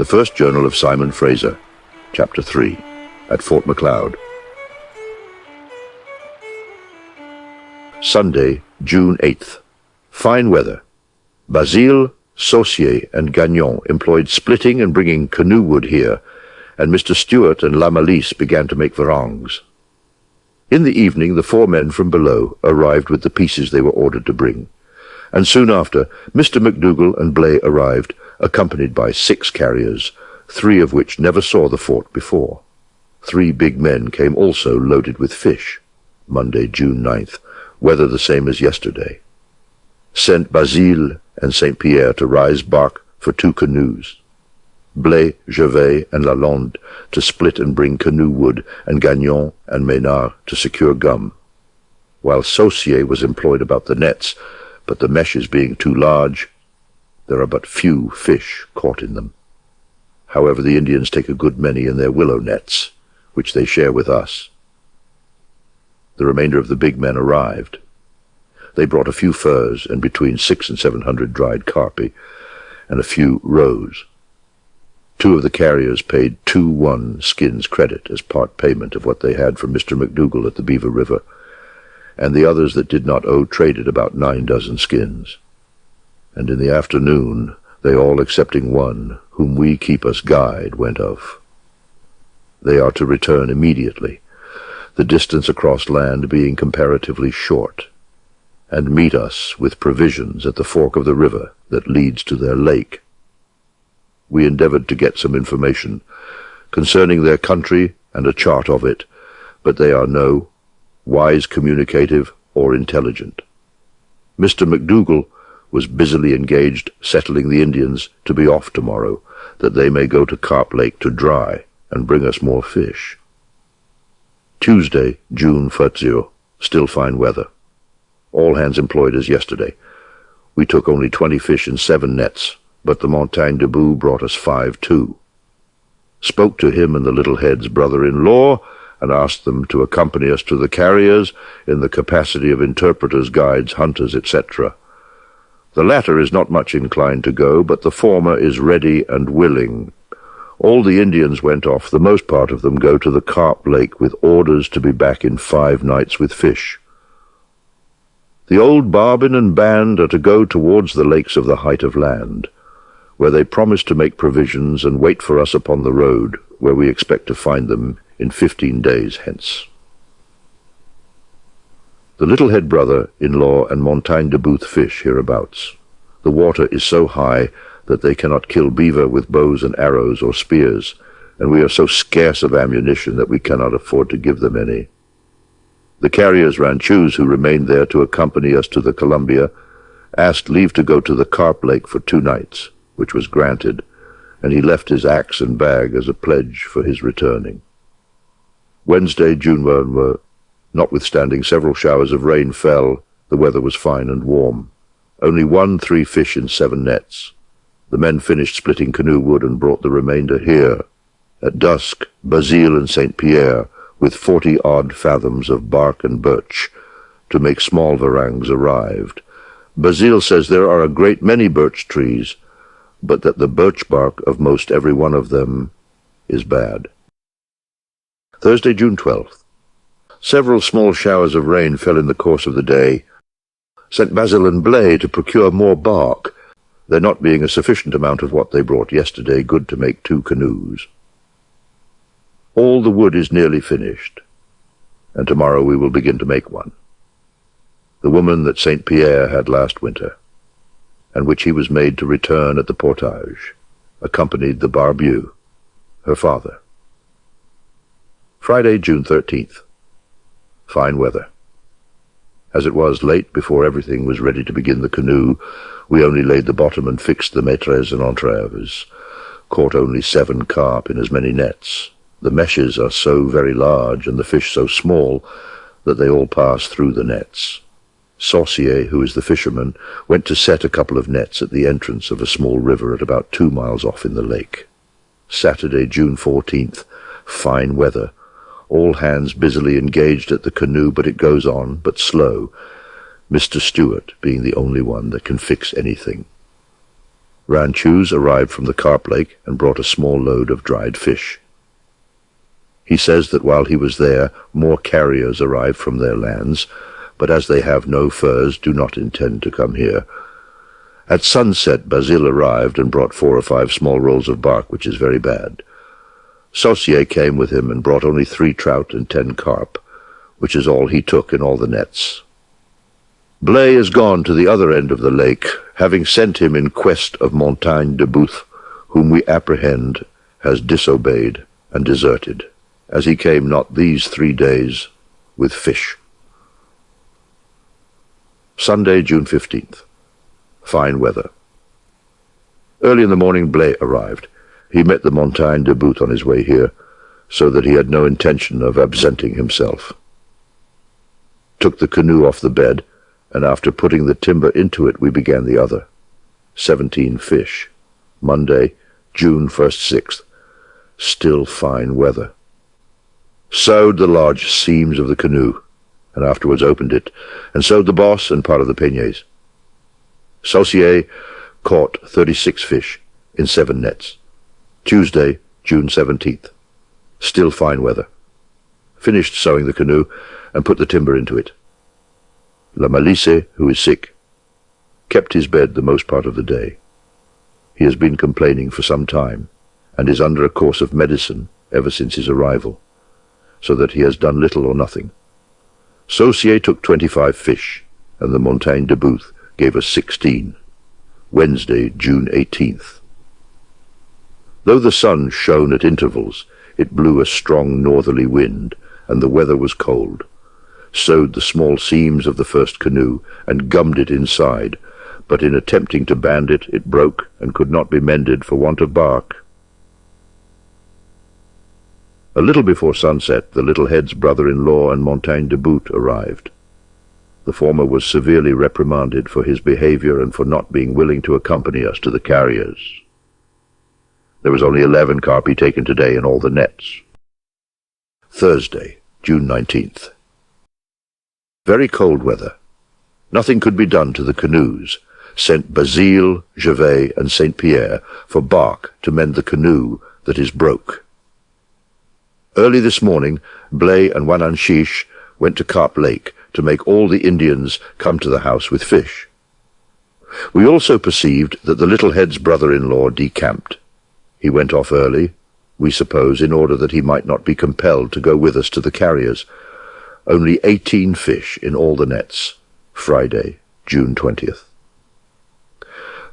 The First Journal of Simon Fraser, Chapter 3, at Fort McLeod. Sunday, June 8th. Fine weather. Basile, Saucier, and Gagnon employed splitting and bringing canoe wood here, and Mr. Stuart and La Malisse began to make varangs. In the evening the 4 men from below arrived with the pieces they were ordered to bring, and soon after Mr. McDougall and Blay arrived, accompanied by 6 carriers, 3 of which never saw the fort before. 3 big men came also loaded with fish. Monday, June 9th, weather the same as yesterday. Sent Basile and St. Pierre to rise bark for 2 canoes. Blay, Gervais, and Lalonde to split and bring canoe wood, and Gagnon and Maynard to secure gum, while Saucier was employed about the nets, but the meshes being too large, there are but few fish caught in them. However, the Indians take a good many in their willow nets, which they share with us. The remainder of the big men arrived. They brought a few furs and between 600 and 700 dried carpi, and a few roes. 2 of the carriers paid 2 skins credit as part payment of what they had from Mr. McDougall at the Beaver River, and the others that did not owe traded about 9 dozen skins. And in the afternoon they all excepting 1, whom we keep us guide, went of. They are to return immediately, the distance across land being comparatively short, and meet us with provisions at the fork of the river that leads to their lake. We endeavored to get some information concerning their country and a chart of it, but they are no wise communicative or intelligent. Mr. McDougall was busily engaged settling the Indians to be off tomorrow, that they may go to Carp Lake to dry and bring us more fish. Tuesday, June 14, still fine weather. All hands employed as yesterday. We took only 20 fish in 7 nets, but the Montagne Debout brought us 5 too. Spoke to him and the little head's brother-in-law, and asked them to accompany us to the carriers in the capacity of interpreters, guides, hunters, etc. The latter is not much inclined to go, but the former is ready and willing. All the Indians went off, the most part of them go to the Carp Lake with orders to be back in 5 nights with fish. The old Barbin and band are to go towards the lakes of the height of land, where they promise to make provisions and wait for us upon the road, where we expect to find them in 15 days hence. The little head brother-in-law and Montagne Debout fish hereabouts. The water is so high that they cannot kill beaver with bows and arrows or spears, and we are so scarce of ammunition that we cannot afford to give them any. The carriers ranchus who remained there to accompany us to the Columbia asked leave to go to the Carp Lake for 2 nights, which was granted, and he left his axe and bag as a pledge for his returning. Wednesday, June 1, notwithstanding several showers of rain fell, the weather was fine and warm. Only 3 fish in 7 nets. The men finished splitting canoe wood and brought the remainder here. At dusk, Basile and St. Pierre, with 40-odd fathoms of bark and birch, to make small varangs, arrived. Basile says there are a great many birch trees, but that the birch bark of most every one of them is bad. Thursday, June 12th. Several small showers of rain fell in the course of the day. Sent Basile and Blay to procure more bark, there not being a sufficient amount of what they brought yesterday good to make 2 canoes. All the wood is nearly finished, and tomorrow we will begin to make one. The woman that St. Pierre had last winter, and which he was made to return at the Portage, accompanied the Barbu, her father. Friday, June 13th. Fine weather. As it was late before everything was ready to begin the canoe, we only laid the bottom and fixed the maitres and entraves, caught only 7 carp in as many nets. The meshes are so very large and the fish so small that they all pass through the nets. Saucier, who is the fisherman, went to set a couple of nets at the entrance of a small river at about 2 miles off in the lake. Saturday, June 14th, fine weather. All hands busily engaged at the canoe, but it goes on, but slow, Mr. Stuart being the only one that can fix anything. Ranchoos arrived from the Carp Lake and brought a small load of dried fish. He says that while he was there, more carriers arrived from their lands, but as they have no furs, do not intend to come here. At sunset, Basile arrived and brought 4 or 5 small rolls of bark, which is very bad. Saucier came with him and brought only 3 trout and 10 carp, which is all he took in all the nets. Blay is gone to the other end of the lake, having sent him in quest of Montagne de Bouth, whom we apprehend has disobeyed and deserted, as he came not these 3 days with fish. Sunday, June 15th. Fine weather. Early in the morning Blay arrived. He met the Montagne de Bouth on his way here, so that he had no intention of absenting himself. Took the canoe off the bed, and after putting the timber into it we began the other. 17 fish. Monday, June 1st, 6th. Still fine weather. Sewed the large seams of the canoe, and afterwards opened it, and sewed the boss and part of the peignes. Saucier caught 36 fish in 7 nets. Tuesday, June 17th. Still fine weather. Finished sewing the canoe and put the timber into it. Lamalisse, who is sick, kept his bed the most part of the day. He has been complaining for some time, and is under a course of medicine ever since his arrival, so that he has done little or nothing. Saucier took 25 fish, and the Montagne de Bouth gave us 16. Wednesday, June 18th. Though the sun shone at intervals, it blew a strong northerly wind, and the weather was cold. Sewed the small seams of the first canoe, and gummed it inside, but in attempting to band it, it broke, and could not be mended for want of bark. A little before sunset, the little head's brother-in-law and Montagne de Bouth arrived. The former was severely reprimanded for his behavior and for not being willing to accompany us to the carriers. There was only 11 carpi taken today in all the nets. Thursday, June 19th. Very cold weather. Nothing could be done to the canoes. Sent Basile, Gervais, and St. Pierre for bark to mend the canoe that is broke. Early this morning, Blay and Wananshish went to Carp Lake to make all the Indians come to the house with fish. We also perceived that the little head's brother-in-law decamped. He went off early, we suppose in order that he might not be compelled to go with us to the carriers. Only 18 fish in all the nets. Friday, June 20th.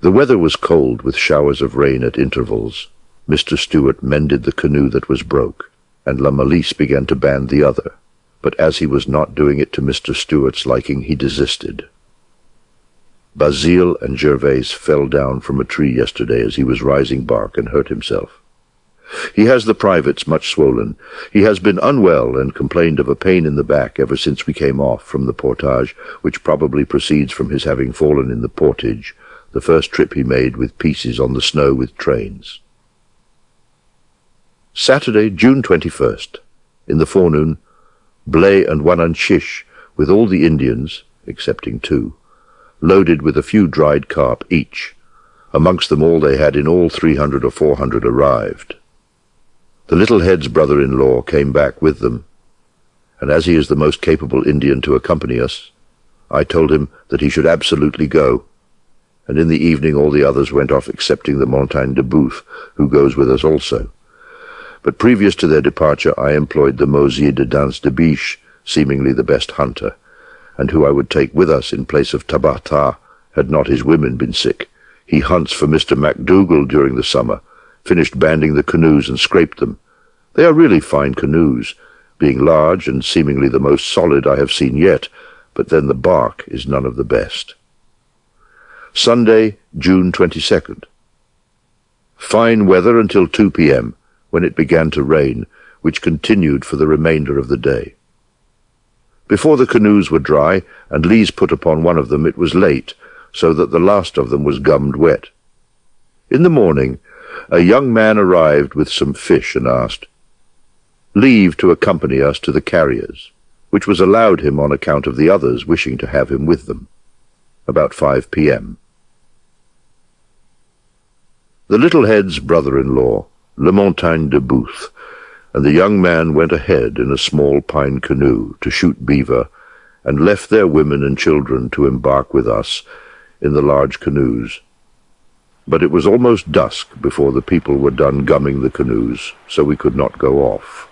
The weather was cold with showers of rain at intervals. Mr. Stuart mended the canoe that was broke, and Lamalisse began to band the other, but as he was not doing it to Mr. Stuart's liking, he desisted. Basile and Gervais fell down from a tree yesterday as he was rising bark and hurt himself. He has the privates much swollen. He has been unwell and complained of a pain in the back ever since we came off from the Portage, which probably proceeds from his having fallen in the Portage, the first trip he made with pieces on the snow with trains. Saturday, June 21st. In the forenoon, Blay and Wananshish, with all the Indians, excepting 2, loaded with a few dried carp each. Amongst them all they had in all 300 or 400 arrived. The little head's brother-in-law came back with them, and as he is the most capable Indian to accompany us, I told him that he should absolutely go, and in the evening all the others went off excepting the Montagne de Bouth, who goes with us also. But previous to their departure I employed the Mosier de Danse de Biche, seemingly the best hunter, and who I would take with us in place of Tabata, had not his women been sick. He hunts for Mr. MacDougall during the summer, finished banding the canoes and scraped them. They are really fine canoes, being large and seemingly the most solid I have seen yet, but then the bark is none of the best. Sunday, June 22nd. Fine weather until 2 p.m., when it began to rain, which continued for the remainder of the day. Before the canoes were dry, and lees put upon one of them, it was late, so that the last of them was gummed wet. In the morning, a young man arrived with some fish and asked leave to accompany us to the carriers, which was allowed him on account of the others wishing to have him with them. About 5 p.m. The little head's brother-in-law, Le Montagne de Booth, and the young man went ahead in a small pine canoe to shoot beaver, and left their women and children to embark with us in the large canoes. But it was almost dusk before the people were done gumming the canoes, so we could not go off.